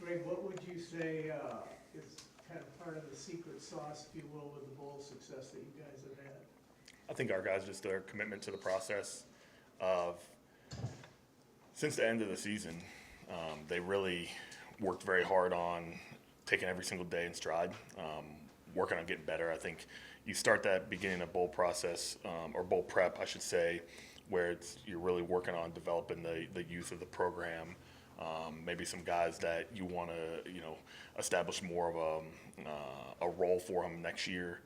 Greg, what would you say is kind of part of the secret sauce, if you will, with the bowl success that you guys have had? I think our guys, just their commitment to the process of, since the end of the season, they really worked very hard on taking every single day in stride, working on getting better. I think you start that beginning of bowl process, or bowl prep, I should say, where you're really working on developing the youth of the program. Maybe some guys that you want to, establish more of a role for them next year,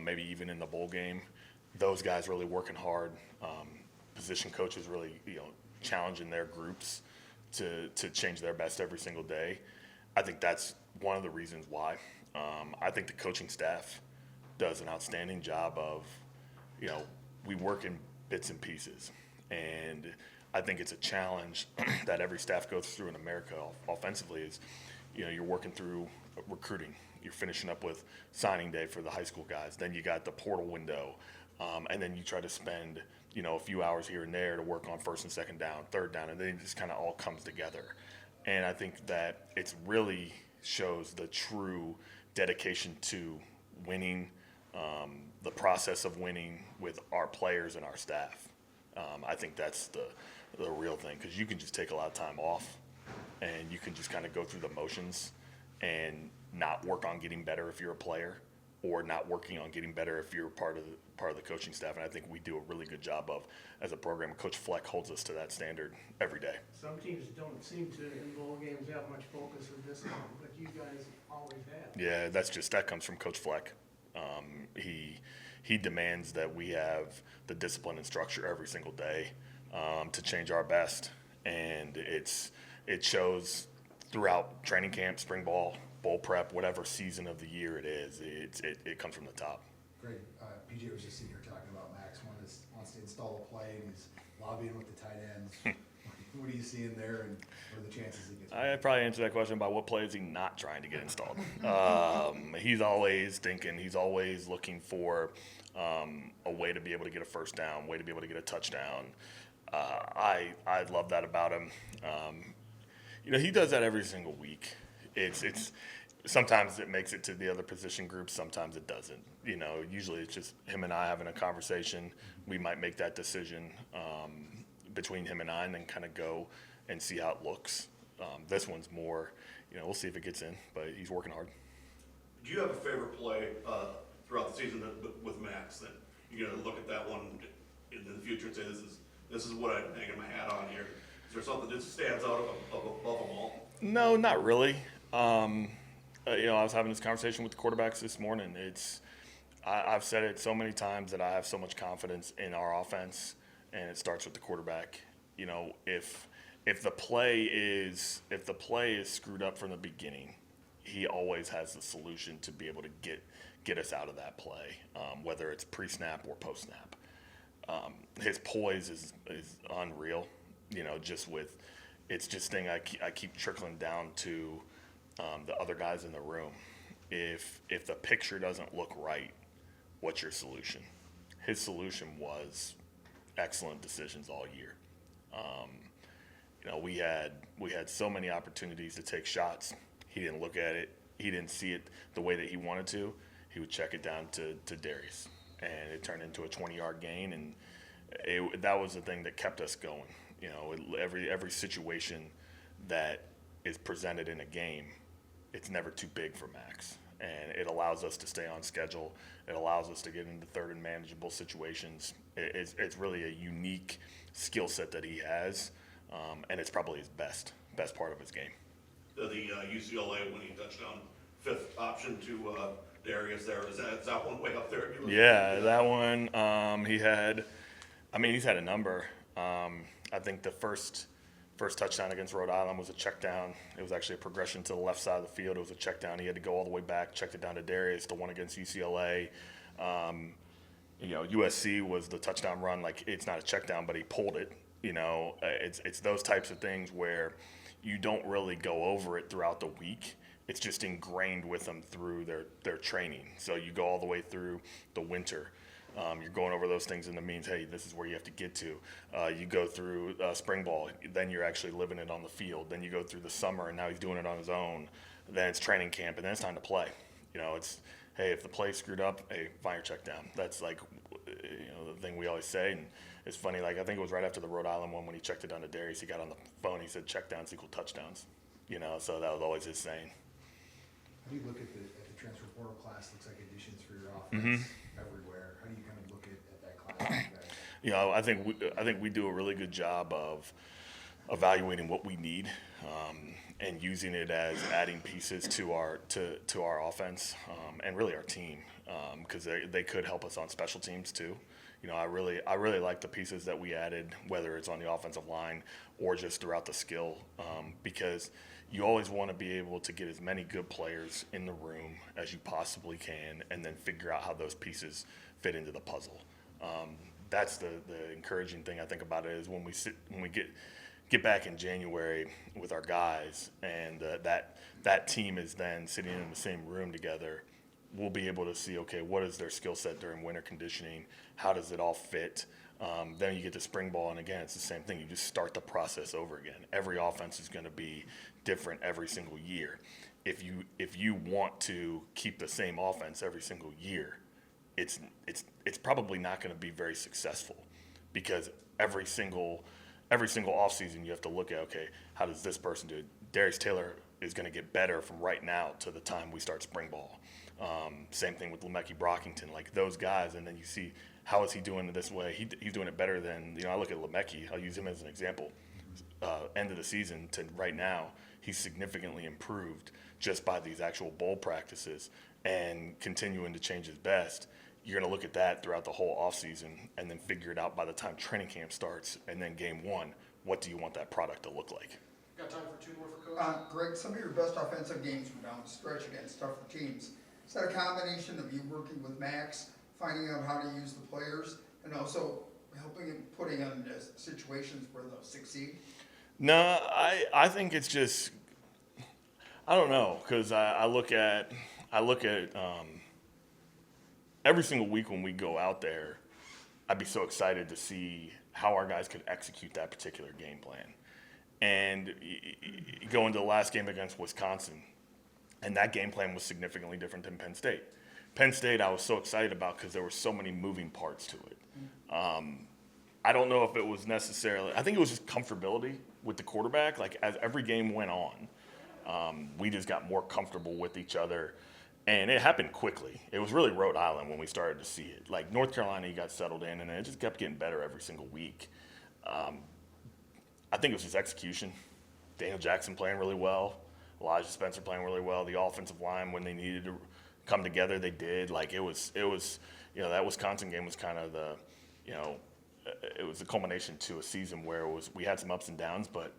maybe even in the bowl game. Those guys really working hard. Position coaches really, challenging their groups to change their best every single day. I think that's one of the reasons why. I think the coaching staff does an outstanding job of, we work in bits and pieces. And I think it's a challenge that every staff goes through in America offensively is, you're working through recruiting. You're finishing up with signing day for the high school guys. Then you got the portal window. And then you try to spend, a few hours here and there to work on first and second down, third down, and then it just kind of all comes together. And I think that it's really shows the true dedication to winning, the process of winning with our players and our staff. I think that's the real thing, because you can just take a lot of time off and you can just kind of go through the motions and not work on getting better if you're a player, or not working on getting better if you're part of the coaching staff. And I think we do a really good job of, as a program. Coach Fleck holds us to that standard every day. Some teams don't seem to, in bowl games, have much focus or discipline, but you guys always have. Yeah, that comes from Coach Fleck. He demands that we have the discipline and structure every single day to change our best, and it shows throughout training camp, spring ball, bowl prep, whatever season of the year it is. It comes from the top. Great. PJ was just sitting here talking about Max wants to install a play, and he's lobbying with the tight ends. What are you seeing there, and what are the chances he gets? I'd probably answer that question by what play is he not trying to get installed. He's always thinking, he's always looking for a way to be able to get a first down, way to be able to get a touchdown. I love that about him. He does that every single week. It's sometimes it makes it to the other position groups, sometimes it doesn't. Usually it's just him and I having a conversation. We might make that decision between him and I, and then kind of go and see how it looks. This one's more, we'll see if it gets in, but he's working hard. Do you have a favorite play throughout the season with Max that you're going to look at that one in the future and say, this is what I'm hanging my hat on here? Is there something that stands out above them all? No, not really. I was having this conversation with the quarterbacks this morning. I've said it so many times that I have so much confidence in our offense, and it starts with the quarterback. If the play is screwed up from the beginning, he always has the solution to be able to get us out of that play, whether it's pre-snap or post-snap. His poise is unreal. It's just thing I keep trickling down to the other guys in the room. If the picture doesn't look right, what's your solution? His solution was excellent decisions all year. We had so many opportunities to take shots. He didn't look at it. He didn't see it the way that he wanted to. He would check it down to Darius, and it turned into a 20-yard gain, and that was the thing that kept us going. Every situation that is presented in a game, it's never too big for Max, and it allows us to stay on schedule. It allows us to get into third and manageable situations. It's really a unique skill set that he has, and it's probably his best part of his game. The UCLA winning touchdown, fifth option to Darius there, is that one way up there? Yeah, that one, he's had a number. I think the first touchdown against Rhode Island was a check down. It was actually a progression to the left side of the field. It was a check down. He had to go all the way back, checked it down to Darius. The one against UCLA, USC was the touchdown run. Like, it's not a check down, but he pulled it. It's those types of things where you don't really go over it throughout the week. It's just ingrained with them through their training. So you go all the way through the winter. You're going over those things in the means, hey, this is where you have to get to. You go through spring ball, then you're actually living it on the field. Then you go through the summer, and now he's doing it on his own. Then it's training camp, and then it's time to play. It's, hey, if the play screwed up, hey, find your check down. That's like, the thing we always say. And it's funny, like I think it was right after the Rhode Island one when he checked it down to Darius. He got on the phone, he said check downs equal touchdowns. So that was always his saying. How do you look at the transfer portal class? Looks like additions for your offense everywhere. How do you kind of look at that class? I think we do a really good job of evaluating what we need and using it as adding pieces to our offense and really our team because they could help us on special teams too. I really like the pieces that we added, whether it's on the offensive line or just throughout the skill, because you always want to be able to get as many good players in the room as you possibly can, and then figure out how those pieces fit into the puzzle. That's the encouraging thing I think about it is when we get back in January with our guys, and that team is then sitting in the same room together. We'll be able to see, okay, what is their skill set during winter conditioning? How does it all fit? Then you get to spring ball, and again, it's the same thing. You just start the process over again. Every offense is going to be different every single year. If you want to keep the same offense every single year, it's probably not going to be very successful because every single offseason you have to look at, okay, how does this person do it? Darius Taylor is going to get better from right now to the time we start spring ball. Same thing with Lemecki Brockington, like those guys, and then you see how is he doing it this way. He's doing it better than, I look at Lemecki, I'll use him as an example. End of the season to right now, he's significantly improved just by these actual bowl practices and continuing to change his best. You're going to look at that throughout the whole offseason and then figure it out by the time training camp starts, and then game one, what do you want that product to look like? Got time for two more for Coach? Greg, some of your best offensive games were down the stretch against tougher teams. Is that a combination of you working with Max, finding out how to use the players, and also helping him putting them into situations where they'll succeed? No, I think it's just, I don't know, because I look at every single week when we go out there, I'd be so excited to see how our guys could execute that particular game plan. And go into the last game against Wisconsin, and that game plan was significantly different than Penn State. Penn State I was so excited about because there were so many moving parts to it. I don't know if it was necessarily – I think it was just comfortability with the quarterback. Like, as every game went on, we just got more comfortable with each other. And it happened quickly. It was really Rhode Island when we started to see it. Like, North Carolina, you got settled in, and it just kept getting better every single week. I think it was just execution. Daniel Jackson playing really well. Elijah Spencer playing really well. The offensive line, when they needed to come together, they did. Like, it was that Wisconsin game was kind of the, it was a culmination to a season where we had some ups and downs, but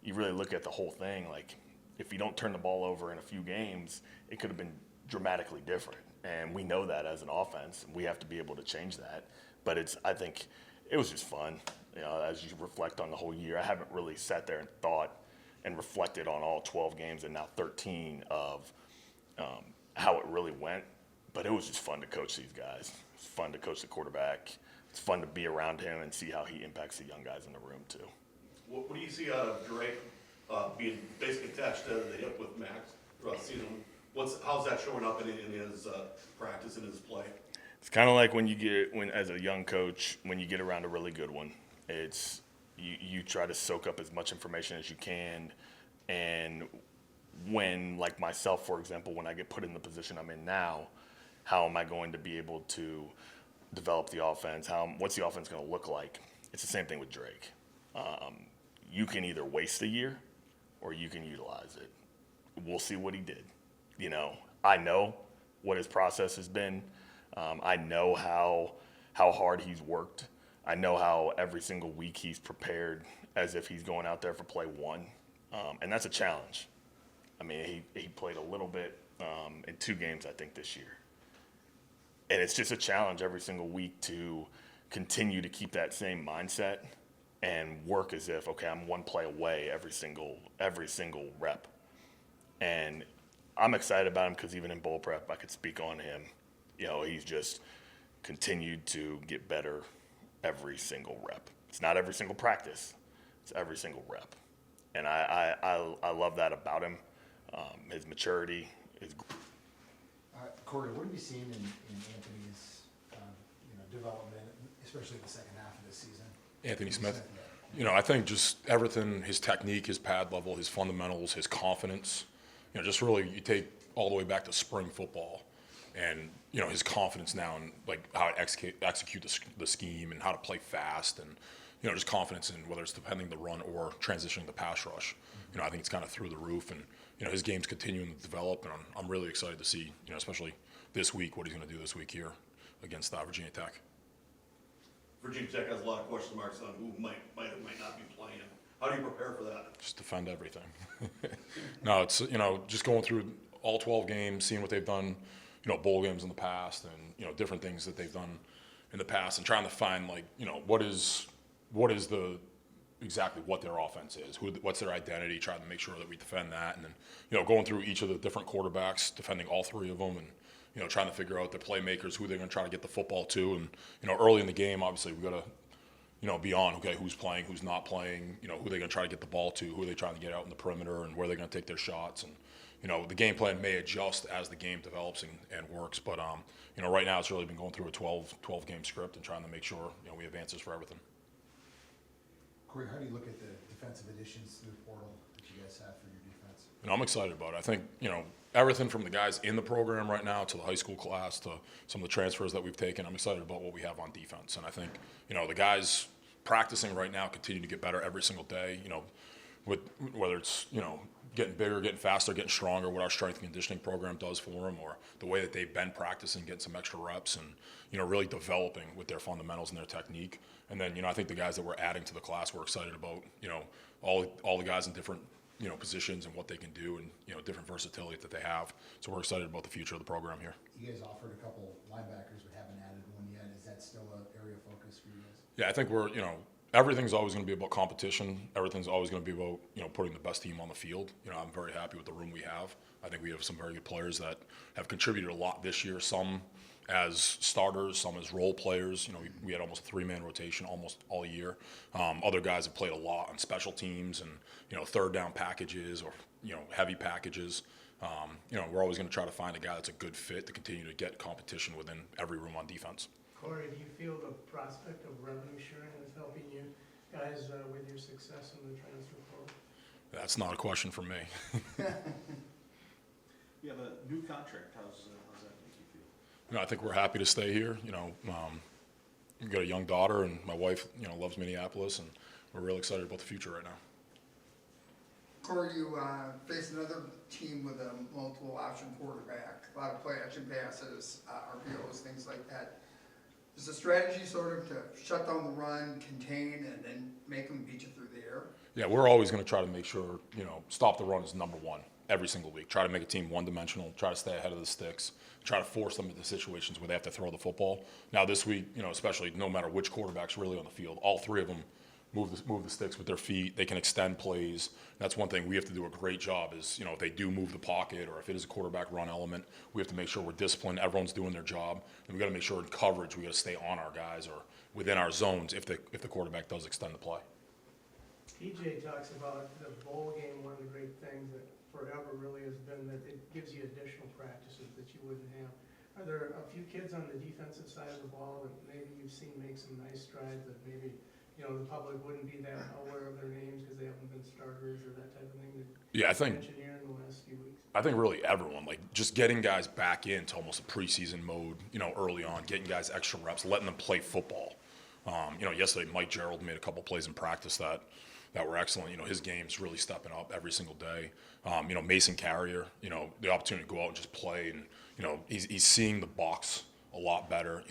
you really look at the whole thing. Like, if you don't turn the ball over in a few games, it could have been dramatically different. And we know that as an offense, and we have to be able to change that. But I think it was just fun. As you reflect on the whole year, I haven't really sat there and thought and reflected on all 12 games and now 13 of how it really went. But it was just fun to coach these guys. It's fun to coach the quarterback. It's fun to be around him and see how he impacts the young guys in the room too. What do you see out of Drake being basically attached to the hip with Max throughout the season? How's that showing up in his practice and his play? It's kind of like as a young coach, when you get around a really good one, it's you try to soak up as much information as you can. And when, like myself, for example, when I get put in the position I'm in now, how am I going to be able to develop the offense? What's the offense going to look like? It's the same thing with Drake. You can either waste a year or you can utilize it. We'll see what he did. I know what his process has been. I know how hard he's worked. I know how every single week he's prepared as if he's going out there for play one. And that's a challenge. I mean, he played a little bit in 2 games, I think, this year. And it's just a challenge every single week to continue to keep that same mindset and work as if, okay, I'm one play away every single rep. And I'm excited about him because even in bowl prep, I could speak on him. He's just continued to get better every single rep. It's not every single practice, it's every single rep. And I love that about him. His maturity is. Corey, what have you seen in Anthony's development, especially in the second half of this season? Anthony Smith. I think just everything, his technique, his pad level, his fundamentals, his confidence, just really you take all the way back to spring football and, his confidence now in like how to execute the scheme and how to play fast and, just confidence in whether it's defending the run or transitioning the pass rush. I think it's kind of through the roof and, his game's continuing to develop and I'm really excited to see, especially this week, what he's going to do this week here against Virginia Tech. Virginia Tech has a lot of question marks on who might or might not be playing. How do you prepare for that? Just defend everything. No, it's, just going through all 12 games, seeing what they've done, bowl games in the past and, different things that they've done in the past and trying to find like, what is the exactly what their offense is, what's their identity, trying to make sure that we defend that. And then, going through each of the different quarterbacks, defending all three of them and, trying to figure out the playmakers, who they're going to try to get the football to. And, early in the game, obviously, we got to, be on, okay, who's playing, who's not playing, who they're going to try to get the ball to, who are they trying to get out in the perimeter, and where they're going to take their shots. And, the game plan may adjust as the game develops and works. But, right now it's really been going through a 12-game script and trying to make sure, we have answers for everything. Corey, how do you look at the defensive additions through the portal that you guys have for your defense? I'm excited about it. I think, everything from the guys in the program right now to the high school class to some of the transfers that we've taken, I'm excited about what we have on defense. And I think, the guys practicing right now continue to get better every single day, with whether it's, getting bigger, getting faster, getting stronger, what our strength and conditioning program does for them, or the way that they've been practicing, getting some extra reps and, really developing with their fundamentals and their technique. And then, I think the guys that we're adding to the class, we're excited about, all the guys in different, positions and what they can do and, different versatility that they have. So we're excited about the future of the program here. You guys offered a couple linebackers but haven't added one yet. Is that still an area of focus for you guys? Yeah, I think we're, everything's always going to be about competition. Everything's always going to be about, putting the best team on the field. I'm very happy with the room we have. I think we have some very good players that have contributed a lot this year, some as starters, some as role players. We had almost a 3-man rotation almost all year. Other guys have played a lot on special teams and, third down packages or, heavy packages. We're always going to try to find a guy that's a good fit to continue to get competition within every room on defense. Corey, do you feel the prospect of revenue sharing is helping you guys with your success in the transfer portal? That's not a question for me. You have a new contract. How's that make you feel? I think we're happy to stay here. We've got a young daughter, and my wife, loves Minneapolis, and we're really excited about the future right now. Corey, you face another team with a multiple option quarterback, a lot of play action passes, RPOs, things like that. Is the strategy sort of to shut down the run, contain, and then make them beat you through the air? Yeah, we're always going to try to make sure, stop the run is number one every single week. Try to make a team one-dimensional, try to stay ahead of the sticks, try to force them into situations where they have to throw the football. Now this week, especially no matter which quarterback's really on the field, all three of them move the sticks with their feet. They can extend plays. That's one thing we have to do a great job is, if they do move the pocket or if it is a quarterback run element, we have to make sure we're disciplined. Everyone's doing their job. And we got to make sure in coverage, we got to stay on our guys or within our zones if the quarterback does extend the play. PJ talks about the bowl game. One of the great things that forever really has been that it gives you additional practices that you wouldn't have. Are there a few kids on the defensive side of the ball that maybe you've seen make some nice strides that maybe the public wouldn't be that aware of their names because they haven't been starters or that type of thing? Yeah, I think mentioned here in the last few weeks. I think really everyone, like just getting guys back into almost a preseason mode, early on, getting guys extra reps, letting them play football. Yesterday Mike Gerald made a couple plays in practice that were excellent. His game's really stepping up every single day. Mason Carrier, the opportunity to go out and just play, and he's seeing the box a lot better.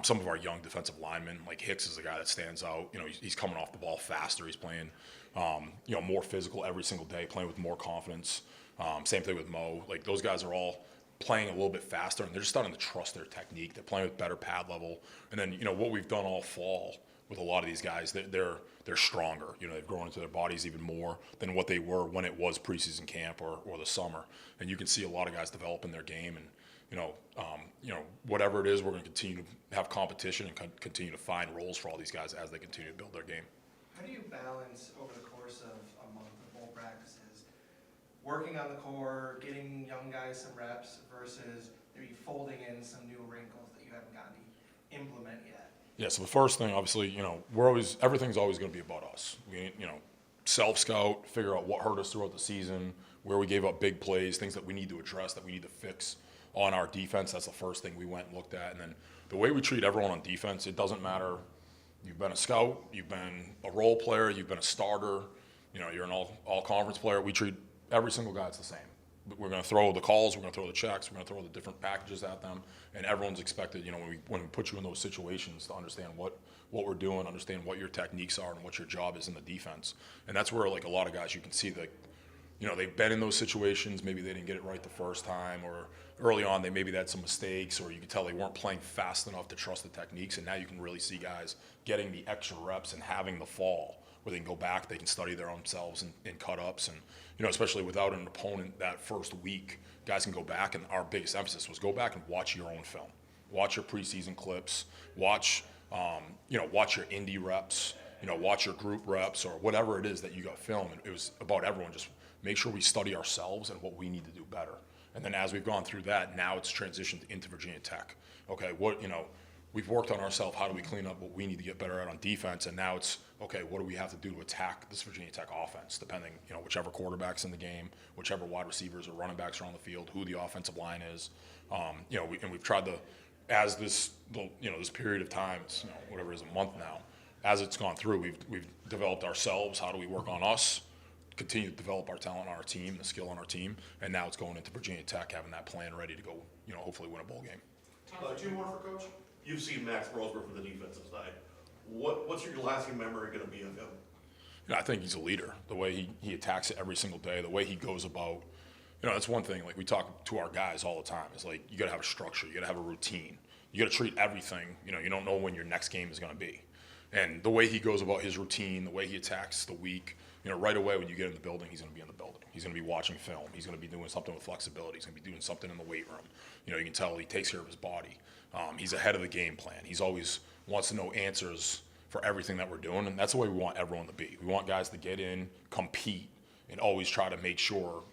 Some of our young defensive linemen, like Hicks is the guy that stands out. He's coming off the ball faster. He's playing, more physical every single day, playing with more confidence. Same thing with Mo. Like those guys are all playing a little bit faster, and they're just starting to trust their technique. They're playing with better pad level. And then, what we've done all fall with a lot of these guys, they're stronger. They've grown into their bodies even more than what they were when it was preseason camp or the summer. And you can see a lot of guys developing their game. And whatever it is, we're going to continue to have competition and continue to find roles for all these guys as they continue to build their game. How do you balance over the course of a month of bowl practices, working on the core, getting young guys some reps versus maybe folding in some new wrinkles that you haven't gotten to implement yet? Yeah, so the first thing, obviously, everything's always going to be about us. We, self-scout, figure out what hurt us throughout the season, where we gave up big plays, things that we need to address, that we need to fix on our defense. That's the first thing we went and looked at. And then the way we treat everyone on defense, it doesn't matter. You've been a scout, you've been a role player, you've been a starter, you're an all-conference player. We treat every single guy the same. We're going to throw the calls, we're going to throw the checks, we're going to throw the different packages at them, and everyone's expected, when we put you in those situations, to understand what we're doing, understand what your techniques are and what your job is in the defense. And that's where, like, a lot of guys, you can see that, they've been in those situations, maybe they didn't get it right the first time, or early on they maybe had some mistakes, or you could tell they weren't playing fast enough to trust the techniques, and now you can really see guys getting the extra reps and having the fall where they can go back, they can study their own selves and cut ups, and especially without an opponent that first week, guys can go back, and our biggest emphasis was go back and watch your own film, watch your preseason clips, watch your indie reps, watch your group reps, or whatever it is that you got filmed. And it was about everyone, just make sure we study ourselves and what we need to do better. And then as we've gone through that, now it's transitioned into Virginia Tech. Okay, we've worked on ourselves. How do we clean up what we need to get better at on defense? And now it's, okay, what do we have to do to attack this Virginia Tech offense, depending, whichever quarterback's in the game, whichever wide receivers or running backs are on the field, who the offensive line is. We've tried to, as this period of time, it's, whatever it is, a month now, as it's gone through, we've developed ourselves. How do we work on us? Continue to develop our talent on our team, the skill on our team, and now it's going into Virginia Tech, having that plan ready to go, hopefully win a bowl game. Two more for Coach. You've seen Max Brosberg from the defensive side. What's your lasting memory going to be of him? I think he's a leader. The way he attacks it every single day, the way he goes about, that's one thing. Like, we talk to our guys all the time. It's like, you got to have a structure, you got to have a routine, you got to treat everything. You don't know when your next game is going to be, and the way he goes about his routine, the way he attacks the week. Right away when you get in the building, he's going to be in the building. He's going to be watching film. He's going to be doing something with flexibility. He's going to be doing something in the weight room. You can tell he takes care of his body. He's ahead of the game plan. He's always wants to know answers for everything that we're doing, and that's the way we want everyone to be. We want guys to get in, compete, and always try to make sure,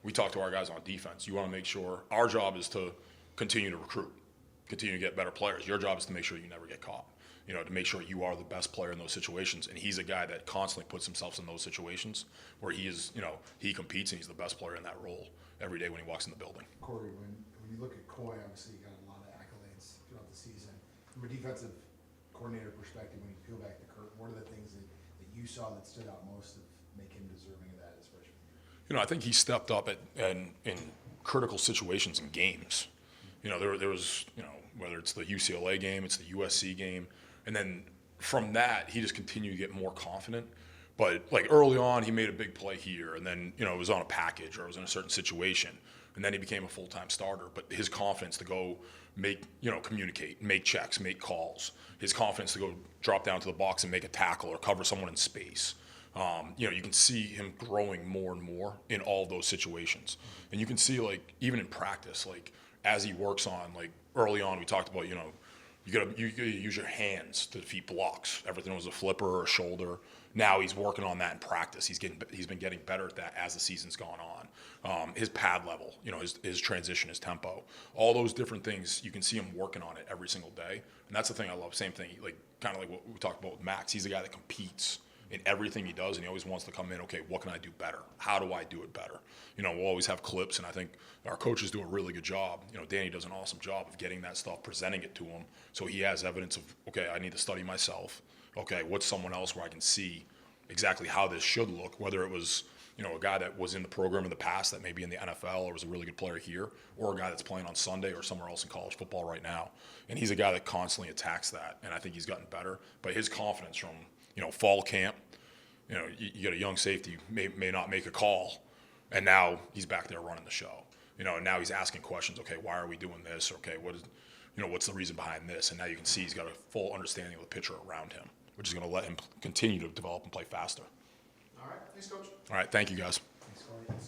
we talk to our guys on defense. You want to make sure our job is to continue to recruit, continue to get better players. Your job is to make sure you never get caught. To make sure you are the best player in those situations. And he's a guy that constantly puts himself in those situations where he is, he competes, and he's the best player in that role every day when he walks in the building. Corey, when you look at Coy, obviously you got a lot of accolades throughout the season. From a defensive coordinator perspective, when you peel back the curtain, what are the things that you saw that stood out most to make him deserving of that as freshman year? I think he stepped up in critical situations in games. There was, whether it's the UCLA game, it's the USC game. And then from that, he just continued to get more confident. But, like, early on, he made a big play here, and then, it was on a package or it was in a certain situation. And then he became a full-time starter. But his confidence to go communicate, make checks, make calls, his confidence to go drop down to the box and make a tackle or cover someone in space. You can see him growing more and more in all those situations. And you can see, like, even in practice, like, as he works on, like, early on, we talked about, you gotta use your hands to defeat blocks. Everything was a flipper or a shoulder. Now he's working on that in practice. He's been getting better at that as the season's gone on. His pad level, his transition, his tempo, all those different things. You can see him working on it every single day, and that's the thing I love. Same thing, like kind of like what we talked about with Max. He's a guy that competes in everything he does, and he always wants to come in. Okay, what can I do better? How do I do it better? We'll always have clips, and I think our coaches do a really good job. Danny does an awesome job of getting that stuff, presenting it to him, so he has evidence of, okay, I need to study myself. Okay, what's someone else where I can see exactly how this should look, whether it was, a guy that was in the program in the past that may be in the NFL or was a really good player here, or a guy that's playing on Sunday or somewhere else in college football right now. And he's a guy that constantly attacks that, and I think he's gotten better. But his confidence from, fall camp, you get a young safety, may not make a call, and now he's back there running the show. And now he's asking questions. Okay, why are we doing this? Okay, what's the reason behind this? And now you can see he's got a full understanding of the picture around him, which is going to let him continue to develop and play faster. All right, thanks, Coach. All right, thank you, guys. Thanks, Corey.